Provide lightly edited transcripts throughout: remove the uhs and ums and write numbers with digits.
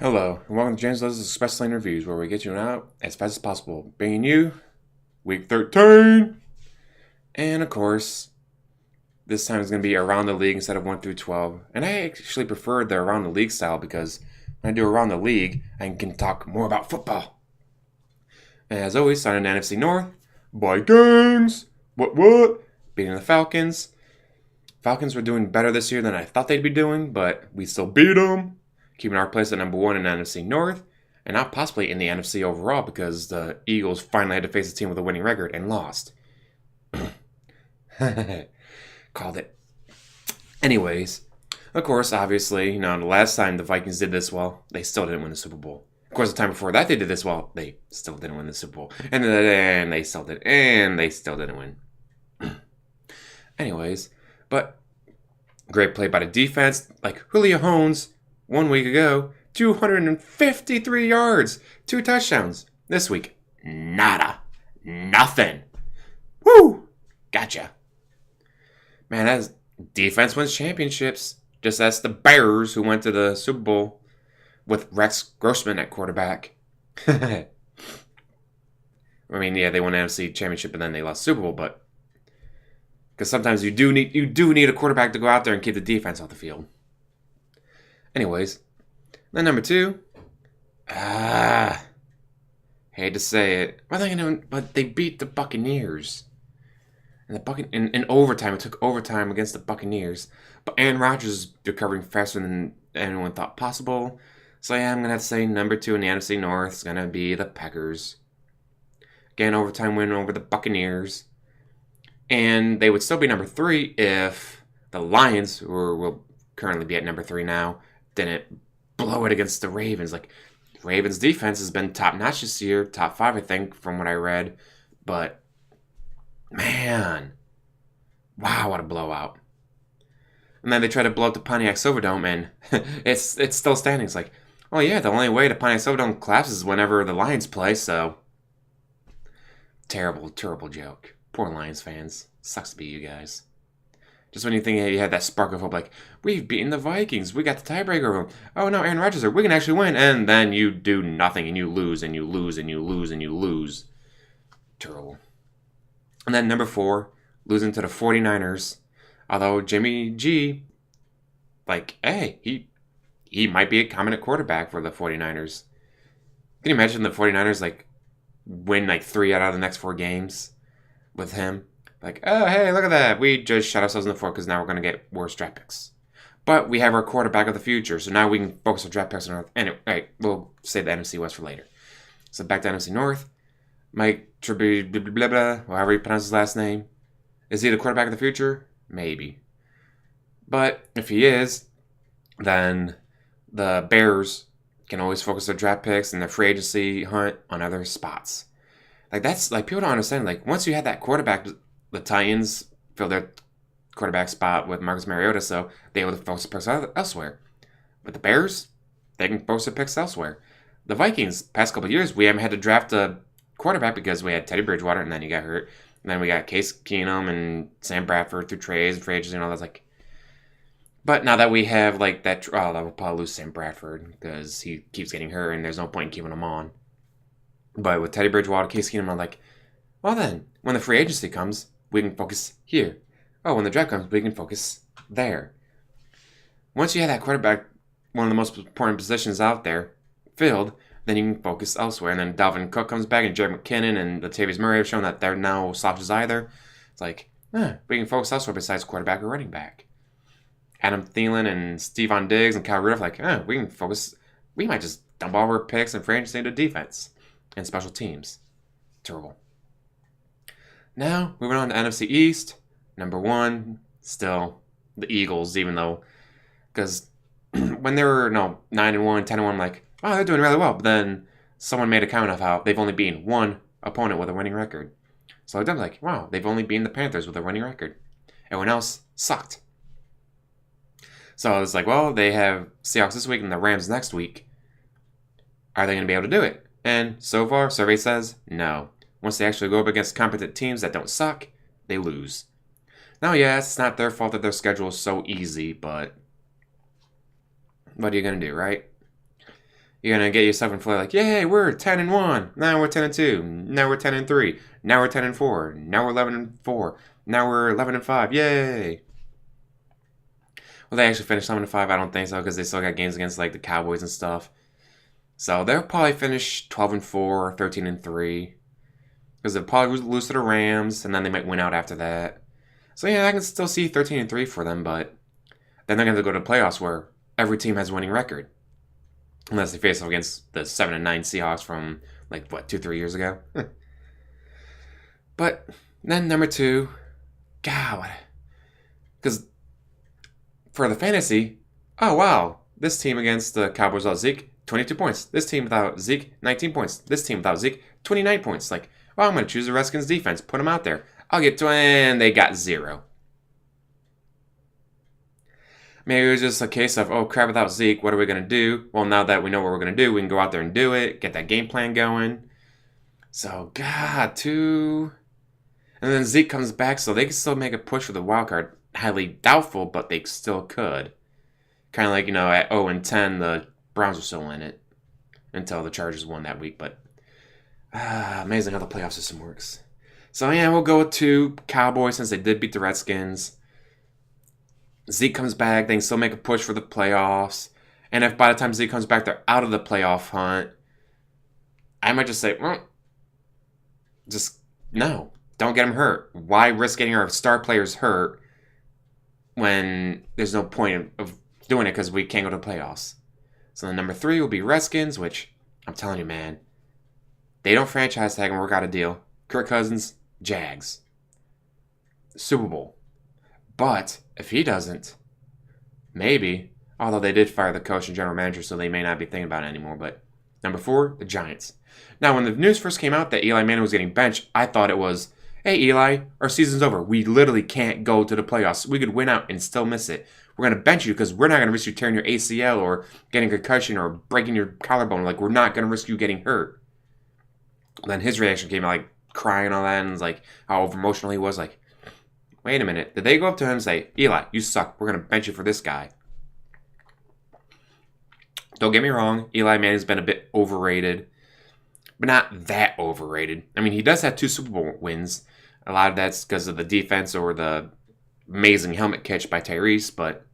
Hello, and welcome to James Love's Express Lane Reviews, where we get you out as fast as possible, bringing you Week 13! And of course, this time it's going to be around the league instead of 1 through 12. And I actually prefer the around the league style because when I do around the league, I can talk more about football. And as always, starting in the NFC North, Vikings! What? Beating the Falcons. Falcons were doing better this year than I thought they'd be doing, but we still beat them. Keeping our place at number 1 in the NFC North, and not possibly in the NFC overall because the Eagles finally had to face a team with a winning record and lost. Called it. Anyways, of course, obviously, the last time the Vikings did this well, they still didn't win the Super Bowl. Of course, the time before that they did this well, they still didn't win the Super Bowl. And then they still did, and they still didn't win. Anyways, but great play by the defense, like Julio Jones 1 week ago, 253 yards, 2 touchdowns. This week, nada. Nothing. Woo! Gotcha. Man, that defense wins championships. Just as the Bears who went to the Super Bowl with Rex Grossman at quarterback. I mean, yeah, they won the NFC championship and then they lost Super Bowl, but because sometimes you do need a quarterback to go out there and keep the defense off the field. Anyways, then number 2. Hate to say it, but they beat the Buccaneers. And in overtime, it took overtime against the Buccaneers. But Aaron Rodgers is recovering faster than anyone thought possible. So yeah, I'm gonna have to say number 2 in the NFC North is gonna be the Packers. Again, overtime win over the Buccaneers. And they would still be number 3 if the Lions, who will currently be at number 3 now, didn't blow it against the Ravens. Like, Ravens defense has been top notch this year, top 5, I think, from what I read. But man, wow, what a blowout! And then they try to blow up the Pontiac Silverdome, and it's still standing. It's like, oh yeah, the only way the Pontiac Silverdome collapses is whenever the Lions play. So terrible joke. Poor Lions fans. Sucks to be you guys. Just when you think you had that spark of hope, like, we've beaten the Vikings, we got the tiebreaker over them. Oh no, Aaron Rodgers, we can actually win. And then you do nothing, and you lose, and you lose, and you lose, and you lose. Terrible. And then number 4, losing to the 49ers. Although Jimmy G, he might be a competent quarterback for the 49ers. Can you imagine the 49ers, win, 3 out of the next 4 games with him? Like, oh, hey, look at that. We just shot ourselves in the foot because now we're going to get worse draft picks. But we have our quarterback of the future, so now we can focus our draft picks on North. Anyway, all right, we'll save the NFC West for later. So back to NFC North. Mike Trubisky, blah, blah, blah, however you pronounce his last name. Is he the quarterback of the future? Maybe. But if he is, then the Bears can always focus their draft picks and their free agency hunt on other spots. People don't understand. Once you had that quarterback, the Titans filled their quarterback spot with Marcus Mariota, so they able to focus picks elsewhere. But the Bears, they can focus their picks elsewhere. The Vikings, past couple of years, we haven't had to draft a quarterback because we had Teddy Bridgewater and then he got hurt. And then we got Case Keenum and Sam Bradford through trades and free agency and all that. But now that we have that, we'll probably lose Sam Bradford because he keeps getting hurt and there's no point in keeping him on. But with Teddy Bridgewater, Case Keenum, I'm like, well then, when the free agency comes, we can focus here. Oh, when the draft comes, we can focus there. Once you have that quarterback, one of the most important positions out there, filled, then you can focus elsewhere. And then Dalvin Cook comes back, and Jared McKinnon and Latavius Murray have shown that they're now slouches either. It's like, we can focus elsewhere besides quarterback or running back. Adam Thielen and Stephon Diggs and Kyle Rudolph, we can focus. We might just dump all our picks and free agency into defense and special teams. Terrible. Now, moving on to NFC East. Number 1, still the Eagles, even though, because when they were 9-1, 10-1, I'm like, oh, they're doing really well. But then someone made a comment of how they've only beaten one opponent with a winning record. So I'm like, wow, they've only beaten the Panthers with a winning record. Everyone else sucked. So I was like, well, they have Seahawks this week and the Rams next week. Are they going to be able to do it? And so far, survey says no. Once they actually go up against competent teams that don't suck, they lose. Now, yes, it's not their fault that their schedule is so easy, but what are you going to do, right? You're gonna get yourself in like, yay, we're 10-1. Now we're 10-2. Now we're 10-3. Now we're 10-4. Now we're 11-4. Now we're 11-5. Yay! Well, they actually finished 11-5. I don't think so because they still got games against like the Cowboys and stuff. So they'll probably finish 12-4, 13-3. Because they'll probably lose to the Rams, and then they might win out after that. So yeah, I can still see 13-3 for them, but then they're going to go to the playoffs where every team has a winning record. Unless they face off against the 7-9 Seahawks from, like, 2-3 years ago? But then number 2, God. Because for the fantasy, oh, wow. This team against the Cowboys without Zeke, 22 points. This team without Zeke, 19 points. This team without Zeke, 29 points. Like, well, I'm going to choose the Redskins defense, put them out there. I'll get to it, and they got 0. Maybe it was just a case of, oh crap, without Zeke, what are we going to do? Well, now that we know what we're going to do, we can go out there and do it, get that game plan going. So, God, 2. And then Zeke comes back, so they can still make a push for the wild card. Highly doubtful, but they still could. Kind of like, at 0-10, the Browns were still in it until the Chargers won that week. But amazing how the playoff system works. So, yeah, we'll go with 2 Cowboys since they did beat the Redskins. Zeke comes back, they can still make a push for the playoffs. And if by the time Zeke comes back, they're out of the playoff hunt, I might just say, just no. Don't get him hurt. Why risk getting our star players hurt when there's no point of doing it because we can't go to the playoffs? So then number 3 will be Redskins, which I'm telling you, man, they don't franchise tag and work out a deal. Kirk Cousins, Jags. Super Bowl. But if he doesn't, maybe, although they did fire the coach and general manager, so they may not be thinking about it anymore. But number 4, the Giants. Now, when the news first came out that Eli Manning was getting benched, I thought it was, hey, Eli, our season's over. We literally can't go to the playoffs. We could win out and still miss it. We're going to bench you because we're not going to risk you tearing your ACL or getting a concussion or breaking your collarbone. Like, we're not going to risk you getting hurt. Then his reaction came out, like, crying and all that, and like how emotional he was, like, wait a minute. Did they go up to him and say, Eli, you suck. We're going to bench you for this guy? Don't get me wrong. Eli Manning's been a bit overrated, but not that overrated. I mean, he does have 2 Super Bowl wins. A lot of that's because of the defense or the amazing helmet catch by Tyrese, but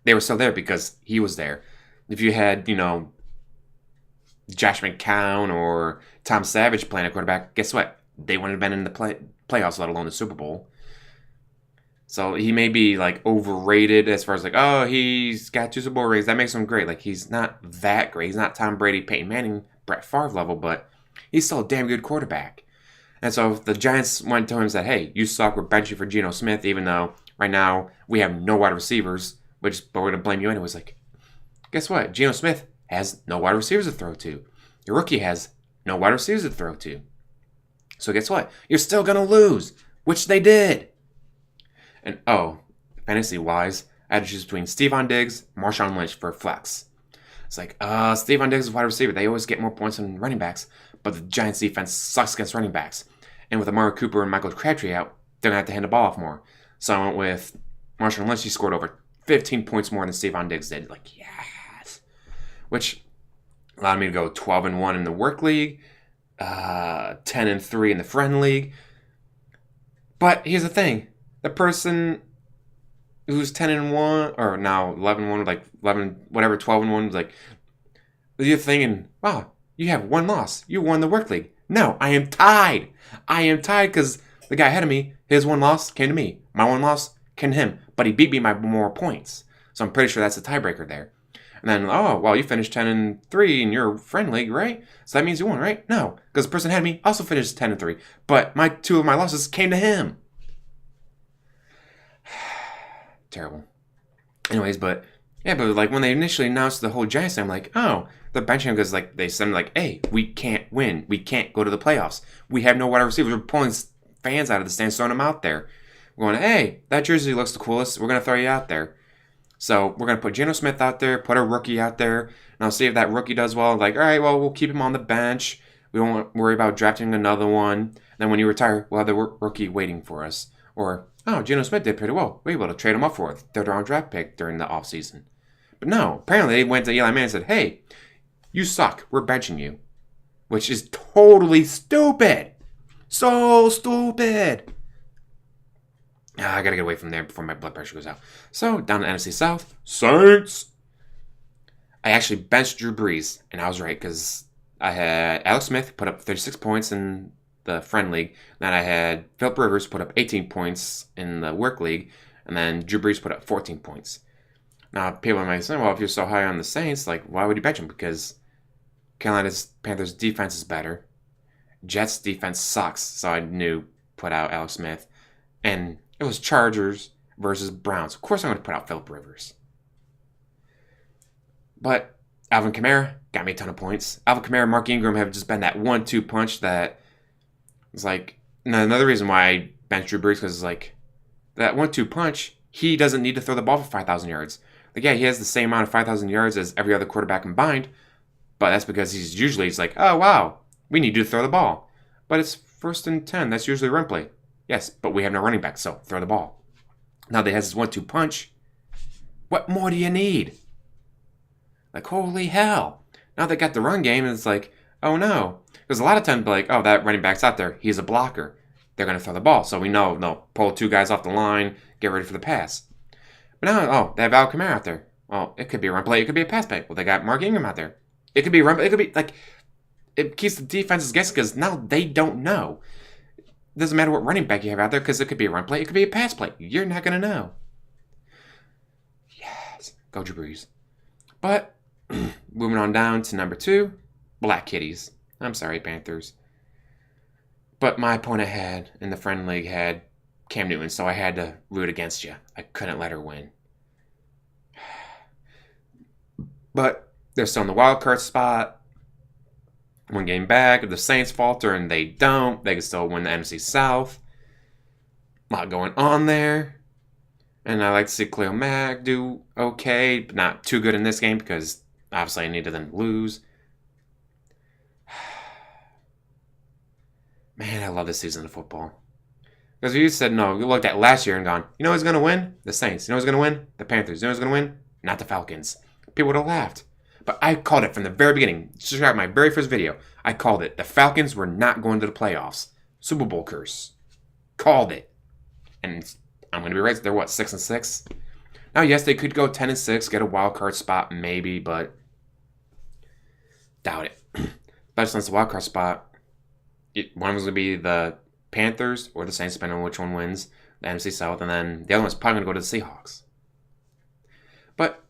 they were still there because he was there. If you had, Josh McCown or Tom Savage playing a quarterback, guess what? They wouldn't have been in the playoffs, let alone the Super Bowl. So he may be like overrated as far as like, oh, he's got 2 Super Bowl rings. That makes him great. Like, he's not that great. He's not Tom Brady, Peyton Manning, Brett Favre level, but he's still a damn good quarterback. And so if the Giants went to him and said, hey, you suck, we're benching for Geno Smith, even though right now we have no wide receivers, but we're going to blame you anyways. Like, guess what? Geno Smith has no wide receivers to throw to. Your rookie has no wide receivers to throw to. So guess what? You're still going to lose, which they did. And fantasy-wise, I had to choose between Stephon Diggs and Marshawn Lynch for flex. It's like, Stephon Diggs is a wide receiver. They always get more points than running backs, but the Giants' defense sucks against running backs. And with Amari Cooper and Michael Crabtree out, they're going to have to hand the ball off more. So I went with Marshawn Lynch. He scored over 15 points more than Stephon Diggs did. Like, yes. Which allowed me to go 12-1 in the work league, 10-3 in the friend league. But here's the thing. The person who's 10-1, or now 11-1, like 11, whatever, 12-1, was like, you're thinking, wow, you have 1 loss. You won the work league. No, I am tied. I am tied because the guy ahead of me, his 1 loss came to me. My 1 loss came to him, but he beat me by more points. So I'm pretty sure that's a tiebreaker there. And then, you finished 10-3 in your friend league, right? So that means you won, right? No, because the person ahead of me also finished 10-3, but 2 of my losses came to him. Terrible. Anyways, but like when they initially announced the whole Giants thing, I'm like, they're benching him because like they said, like, hey, we can't win. We can't go to the playoffs. We have no wide receivers. We're pulling fans out of the stands, throwing them out there. We're going, hey, that jersey looks the coolest. We're going to throw you out there. So we're going to put Geno Smith out there, put a rookie out there, and I'll see if that rookie does well. Like, all right, well, we'll keep him on the bench. We won't worry about drafting another one. Then when you retire, we'll have the rookie waiting for us. Or, Geno Smith did pretty well. We're able to trade him up for a 3rd-round draft pick during the offseason. But no, apparently they went to Eli Manning and said, hey, you suck. We're benching you. Which is totally stupid. So stupid. I gotta get away from there before my blood pressure goes out. So, down to NFC South. Saints. I actually benched Drew Brees, and I was right, because I had Alex Smith put up 36 points in the Friend League. Then I had Philip Rivers put up 18 points in the Work League. And then Drew Brees put up 14 points. Now, people might say, well, if you're so high on the Saints, like, why would you bench him? Because Carolina's Panthers' defense is better. Jets' defense sucks, so I knew put out Alex Smith. And it was Chargers versus Browns. Of course I'm going to put out Philip Rivers. But Alvin Kamara got me a ton of points. Alvin Kamara and Mark Ingram have just been that 1-2 punch that is like... Another reason why I benched Drew Brees, because it's like, that 1-2 punch, he doesn't need to throw the ball for 5,000 yards. Like, yeah, he has the same amount of 5,000 yards as every other quarterback combined, but that's because he's like, oh, wow, we need you to throw the ball. But it's 1st and 10. That's usually run play. Yes, but we have no running back, so throw the ball. Now that he has his 1-2 punch, what more do you need? Like, holy hell. Now they got the run game, and it's like, oh, no. Because a lot of times, like, oh, that running back's out there. He's a blocker. They're going to throw the ball. So we know they'll pull 2 guys off the line, get ready for the pass. But now, oh, they have Al Kamara out there. Well, it could be a run play. It could be a pass play. Well, they got Mark Ingram out there. It could be a run play. It could be, like, it keeps the defenses guessing because now they don't know. It doesn't matter what running back you have out there because it could be a run play. It could be a pass play. You're not going to know. Yes. Go Drew Brees. But, moving on down to number 2, Black Kitties. I'm sorry, Panthers. But my opponent had, in the Friend League, had Cam Newton, so I had to root against you. I couldn't let her win. But they're still in the wild card spot. 1 game back. If the Saints falter and they don't, they can still win the NFC South. A lot going on there. And I like to see Khalil Mack do okay, but not too good in this game because obviously I needed them to lose. Man, I love this season of football. Because if you said no, you looked at last year and gone, you know who's going to win? The Saints. You know who's going to win? The Panthers. You know who's going to win? Not the Falcons. People would have laughed. But I called it from the very beginning. Check out my very first video. I called it. The Falcons were not going to the playoffs. Super Bowl curse. Called it. And I'm going to be right. They're what, 6-6? Now, yes, they could go 10-6, get a wild card spot, maybe, but doubt it. Especially since the wild card spot, one was going to be the Panthers or the Saints, depending on which one wins, the NFC South, and then the other one's probably going to go to the Seahawks. But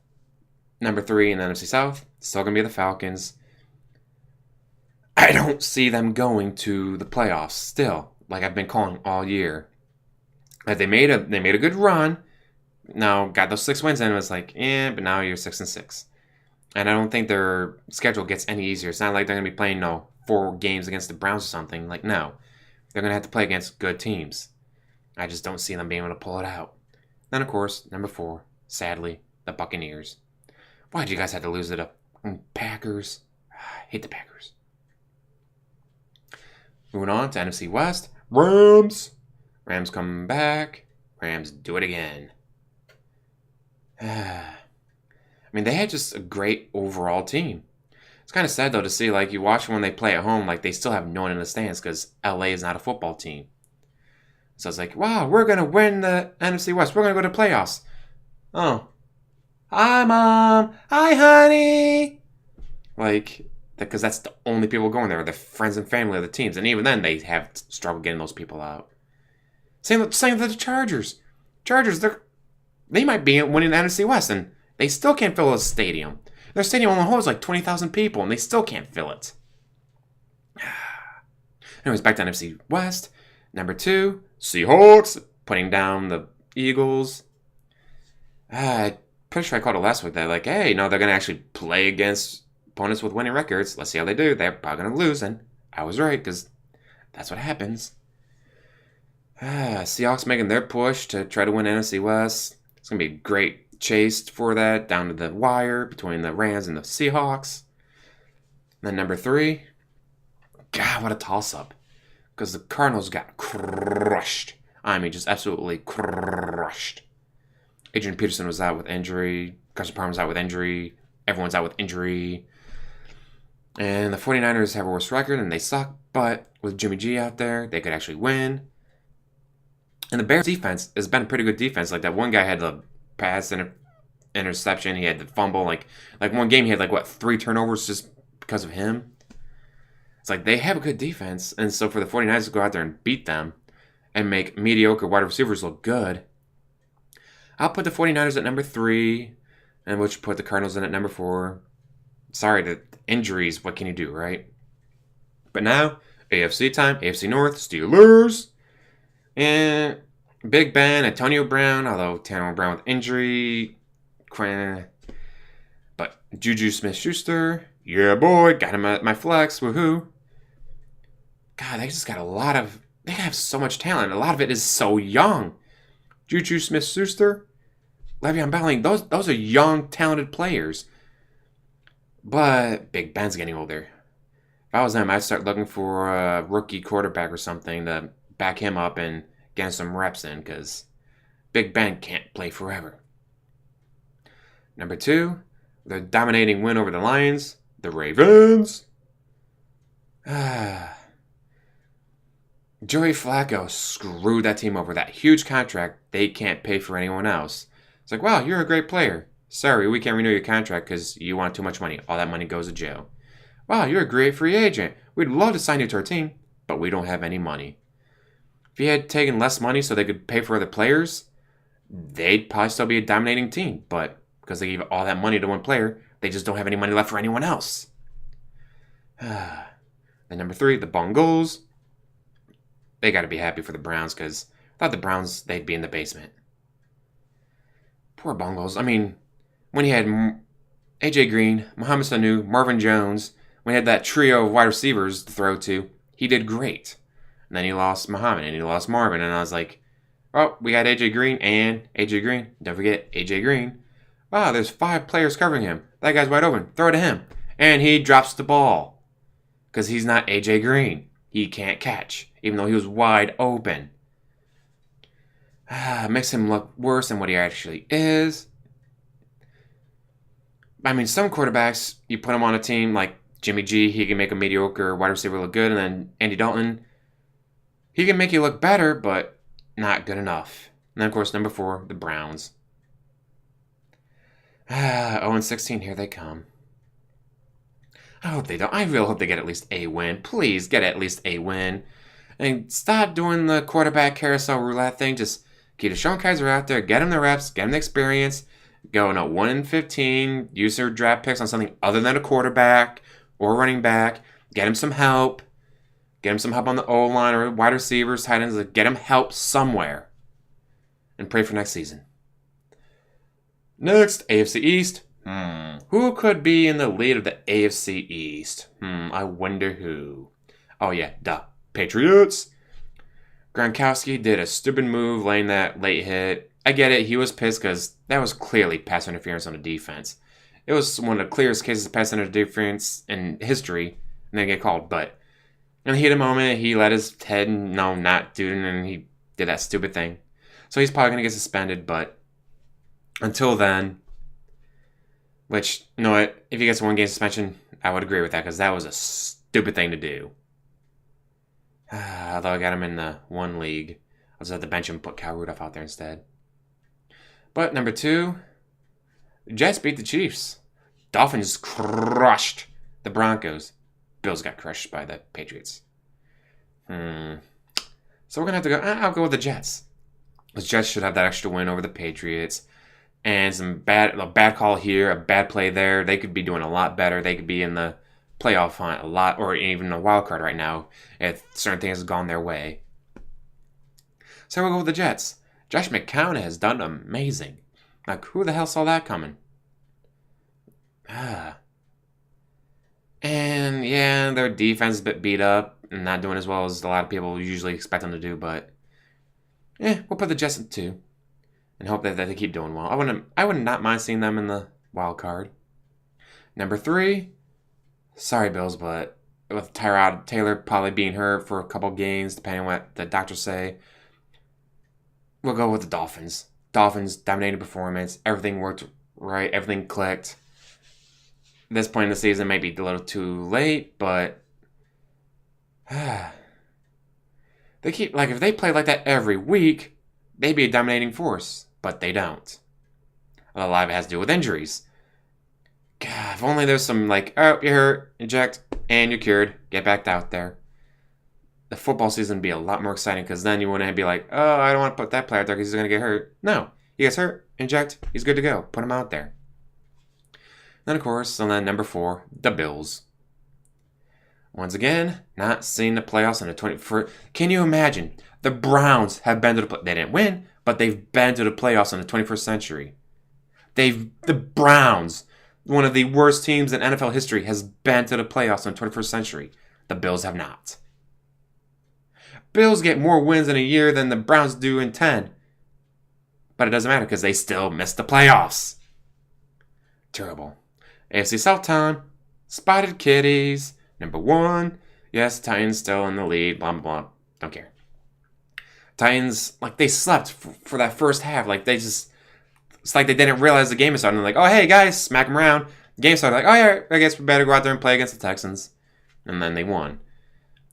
number 3 in the NFC South, still going to be the Falcons. I don't see them going to the playoffs still, like I've been calling all year. Like they made a good run. Now got those 6 wins and it was like, but now you're 6-6. And I don't think their schedule gets any easier. It's not like they're going to be playing 4 games against the Browns or something. Like, no. They're going to have to play against good teams. I just don't see them being able to pull it out. Then, of course, number 4, sadly, the Buccaneers. Why did you guys have to lose to the Packers? I hate the Packers. Moving on to NFC West. Rams. Rams come back. Rams do it again. I mean, they had just a great overall team. It's kind of sad, though, to see, like, you watch when they play at home, like, they still have no one in the stands because LA is not a football team. So it's like, wow, we're going to win the NFC West. We're going to go to playoffs. Oh. Hi, Mom. Hi, honey. Like, because that's the only people going there, the friends and family of the teams. And even then, they have struggled getting those people out. Same with the Chargers. Chargers, they might be winning the NFC West, and they still can't fill a stadium. Their stadium on the whole is like 20,000 people, and they still can't fill it. Anyways, back to NFC West. Number 2, Seahawks, putting down the Eagles. Pretty sure I called it last week that, like, hey, no, they're going to actually play against opponents with winning records. Let's see how they do. They're probably going to lose, and I was right, because that's what happens. Seahawks making their push to try to win NFC West. It's going to be a great chase for that, down to the wire between the Rams and the Seahawks. And then number 3, God, what a toss-up. Because the Cardinals got crushed. I mean, just absolutely crushed. Adrian Peterson was out with injury. Carson Palmer's out with injury. Everyone's out with injury. And the 49ers have a worse record and they suck. But with Jimmy G out there, they could actually win. And the Bears defense has been a pretty good defense. Like that one guy had the pass interception. He had the fumble. Like one game he had 3 turnovers just because of him. It's like they have a good defense. And so for the 49ers to go out there and beat them and make mediocre wide receivers look good, I'll put the 49ers at number 3, and which put the Cardinals in at number 4. Sorry, the injuries, what can you do, right? But now, AFC time, AFC North, Steelers, and Big Ben, Antonio Brown, although Antonio Brown with injury, but Juju Smith-Schuster, yeah boy, got him at my flex, woohoo. God, they just got they have so much talent. A lot of it is so young. Juju Smith-Schuster, Le'Veon Bell, those are young, talented players. But Big Ben's getting older. If I was them, I'd start looking for a rookie quarterback or something to back him up and get some reps in, because Big Ben can't play forever. Number 2, the dominating win over the Lions, the Ravens. Joey Flacco screwed that team over. That huge contract, they can't pay for anyone else. It's like, wow, you're a great player. Sorry, we can't renew your contract because you want too much money. All that money goes to jail. Wow, you're a great free agent. We'd love to sign you to our team, but we don't have any money. If you had taken less money so they could pay for other players, they'd probably still be a dominating team. But because they gave all that money to one player, they just don't have any money left for anyone else. And number 3, the Bengals. They got to be happy for the Browns, because I thought the Browns, they'd be in the basement. Poor Bengals. I mean, when he had AJ Green, Mohamed Sanu, Marvin Jones, when he had that trio of wide receivers to throw to, he did great. And then he lost Mohamed and he lost Marvin. And I was like, oh, we got AJ Green and AJ Green. Don't forget AJ Green. Wow, there's 5 players covering him. That guy's wide open. Throw it to him. And he drops the ball. Because he's not AJ Green. He can't catch, even though he was wide open. Makes him look worse than what he actually is. I mean, some quarterbacks, you put him on a team like Jimmy G, he can make a mediocre wide receiver look good, and then Andy Dalton, he can make you look better, but not good enough. And then, of course, number 4, the Browns. 0-16, here they come. I hope they don't. I really hope they get at least a win. Please get at least a win. And stop doing the quarterback carousel roulette thing. Just keep DeShone Kizer out there. Get him the reps. Get him the experience. Go 1-15. Use their draft picks on something other than a quarterback or running back. Get him some help. Get him some help on the O-line or wide receivers, tight ends. Get him help somewhere. And pray for next season. Next, AFC East. Who could be in the lead of the AFC East? I wonder who. Oh yeah, Patriots. Gronkowski did a stupid move laying that late hit. I get it, he was pissed because that was clearly pass interference on the defense. It was one of the clearest cases of pass interference in history, and they get called. But in the heat of the moment, he let his head not do it, and he did that stupid thing. So he's probably going to get suspended, but until then, which, you know what, if he gets a 1-game suspension, I would agree with that, because that was a stupid thing to do. Although I got him in the 1 league. I'll just have to bench him and put Kyle Rudolph out there instead. But number 2, Jets beat the Chiefs. Dolphins crushed the Broncos. Bills got crushed by the Patriots. So we're going to have to go, I'll go with the Jets. The Jets should have that extra win over the Patriots. And a bad call here, a bad play there. They could be doing a lot better. They could be in the playoff hunt a lot, or even a wild card right now if certain things have gone their way. So we'll go with the Jets. Josh McCown has done amazing. Like, who the hell saw that coming? And yeah, their defense is a bit beat up and not doing as well as a lot of people usually expect them to do, but we'll put the Jets at 2. And hope that they keep doing well. I would not mind seeing them in the wild card. Number 3, sorry Bills, but with Tyrod Taylor probably being hurt for a couple games, depending on what the doctors say, we'll go with the Dolphins. Dolphins, dominating performance. Everything worked right? Everything clicked. This point in the season may be a little too late, but they keep like if they play like that every week, they'd be a dominating force, but they don't. A lot of it has to do with injuries. God, if only there's some like, oh, you're hurt, inject, and you're cured, get back out there. The football season would be a lot more exciting because then you wouldn't be like, oh, I don't want to put that player out there because he's going to get hurt. No, he gets hurt, inject, he's good to go. Put him out there. Then, of course, and then number 4, the Bills. Once again, not seeing the playoffs in the 21st. Can you imagine? The Browns have been to the they didn't win, but they've been to the playoffs in the 21st century. The Browns, one of the worst teams in NFL history, has been to the playoffs in the 21st century. The Bills have not. Bills get more wins in a year than the Browns do in 10. But it doesn't matter because they still missed the playoffs. Terrible. AFC South time. Spotted Kitties. Number 1. Yes, Titans still in the lead. Blah, blah, blah. Don't care. Titans, like, they slept for that first half. Like, they just... It's like they didn't realize the game was starting. They're like, oh, hey, guys, smack them around. The game started. Like, oh, yeah, I guess we better go out there and play against the Texans. And then they won.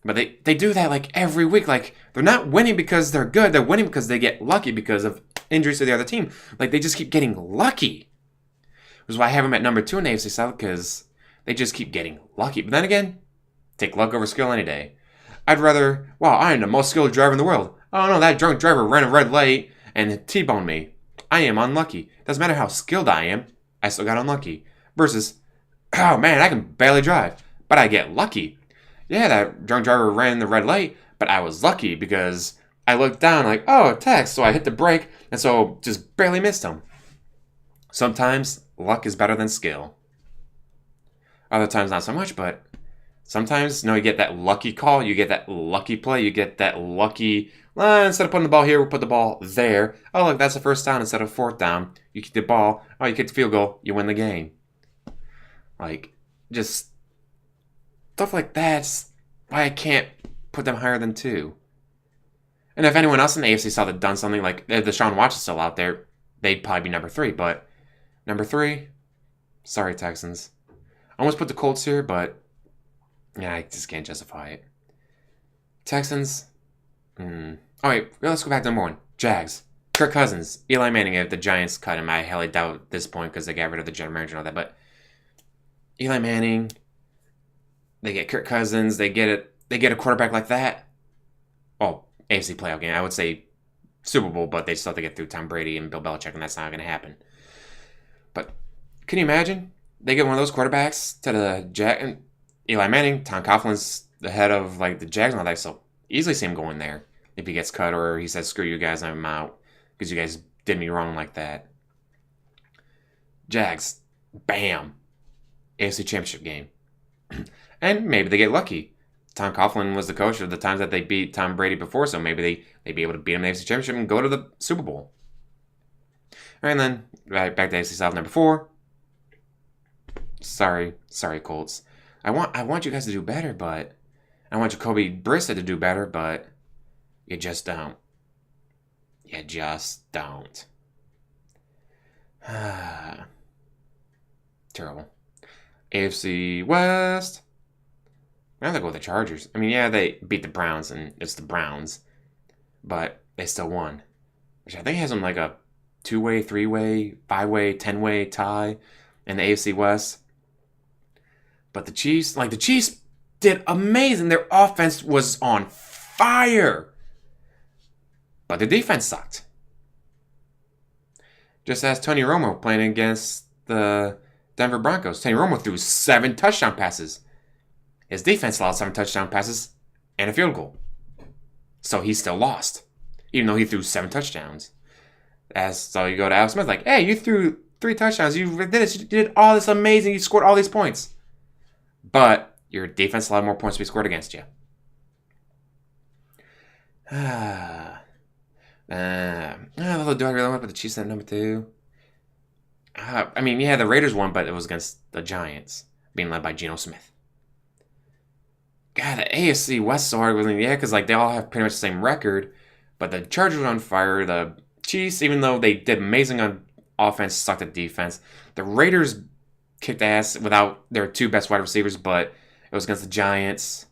But they do that, like, every week. Like, they're not winning because they're good. They're winning because they get lucky because of injuries to the other team. Like, they just keep getting lucky. Which is why I have them at number 2 in the AFC South, because they just keep getting lucky. But then again, take luck over skill any day. I'd rather, wow, I am the most skilled driver in the world. Oh, no, that drunk driver ran a red light and T-boned me. I am unlucky. Doesn't matter how skilled I am, I still got unlucky. Versus, oh, man, I can barely drive, but I get lucky. Yeah, that drunk driver ran the red light, but I was lucky because I looked down like, oh, a text, so I hit the brake, and so just barely missed him. Sometimes luck is better than skill. Other times not so much, but sometimes, you get that lucky call, you get that lucky play, you get that lucky, instead of putting the ball here, we'll put the ball there. Oh, look, that's a first down instead of 4th down. You kick the ball, oh, you kick the field goal, you win the game. Like, just... stuff like that's why I can't put them higher than 2. And if anyone else in the AFC South had done something like if Deshaun Watson still out there, they'd probably be number 3. But number 3, sorry Texans. I almost put the Colts here, but yeah, I just can't justify it. Texans. Oh wait, let's go back to number 1. Jags. Kirk Cousins. Eli Manning. If the Giants cut him, I highly doubt at this point because they got rid of the general manager and all that. But Eli Manning. They get Kirk Cousins. They get a quarterback like that. Oh, AFC playoff game. I would say Super Bowl, but they still have to get through Tom Brady and Bill Belichick, and that's not going to happen. But can you imagine? They get one of those quarterbacks to the Jags. And Eli Manning, Tom Coughlin's the head of like the Jags and all that, so easily see him going there if he gets cut or he says, screw you guys, I'm out because you guys did me wrong like that. Jags, bam. AFC Championship game. And maybe they get lucky. Tom Coughlin was the coach of the times that they beat Tom Brady before, so maybe they'd be able to beat him in the AFC Championship and go to the Super Bowl. All right, and then right back to AFC South number 4. Sorry, Colts. I want you guys to do better, but I want Jacoby Brissett to do better, but you just don't. You just don't. Terrible. AFC West. I have to go with the Chargers. I mean, yeah, they beat the Browns, and it's the Browns, but they still won. Which I think has them like a 2-way, 3-way, 5-way, 10-way tie in the AFC West. But the Chiefs did amazing. Their offense was on fire. But their defense sucked. Just as Tony Romo playing against the Denver Broncos. Tony Romo threw 7 touchdown passes. His defense allowed 7 touchdown passes and a field goal. So he still lost. Even though he threw 7 touchdowns. So you go to Alex Smith like, hey, you threw 3 touchdowns. You did this. You did all this amazing. You scored all these points. But your defense allowed more points to be scored against you. Do I really want to put the Chiefs at number 2? I mean, yeah, the Raiders won, but it was against the Giants, being led by Geno Smith. God, the AFC West is so hard with them. Yeah, because like they all have pretty much the same record, but the Chargers are on fire. The Chiefs, even though they did amazing on offense sucked at defense. The Raiders kicked ass without their 2 best wide receivers, but it was against the Giants.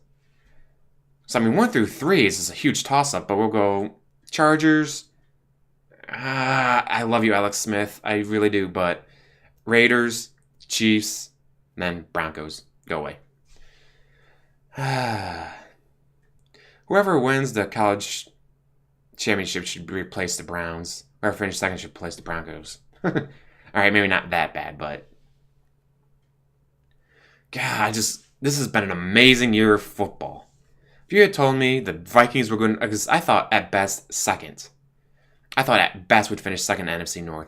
So, I mean, 1 through 3 is just a huge toss-up, but we'll go Chargers. I love you, Alex Smith. I really do, but Raiders, Chiefs, and then Broncos. Go away. Whoever wins the college championship should replace the Browns. Whoever finished second should replace the Broncos. All right, maybe not that bad, but God, this has been an amazing year of football. If you had told me the Vikings were going, because I thought at best second. I thought at best we'd finish second in the NFC North.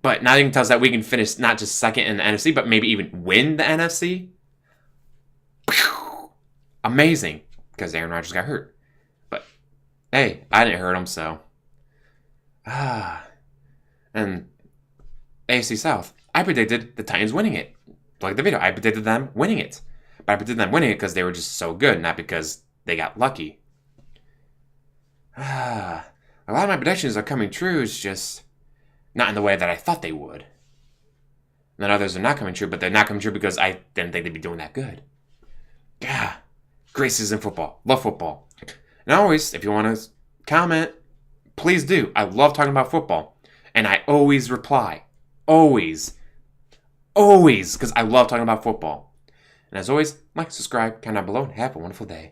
But now you can tell us that we can finish not just second in the NFC, but maybe even win the NFC. Amazing. Because Aaron Rodgers got hurt. But, hey, I didn't hurt him, so. And AFC South. I predicted the Titans winning it. Like the video, I predicted them winning it. But I predicted them winning it because they were just so good, not because they got lucky. A lot of my predictions are coming true. It's just not in the way that I thought they would. And then others are not coming true, but they're not coming true because I didn't think they'd be doing that good. Yeah. Great season football. Love football. And always, if you want to comment, please do. I love talking about football. And I always reply. Always. Always. Because I love talking about football. And as always, like, subscribe, comment down below, and have a wonderful day.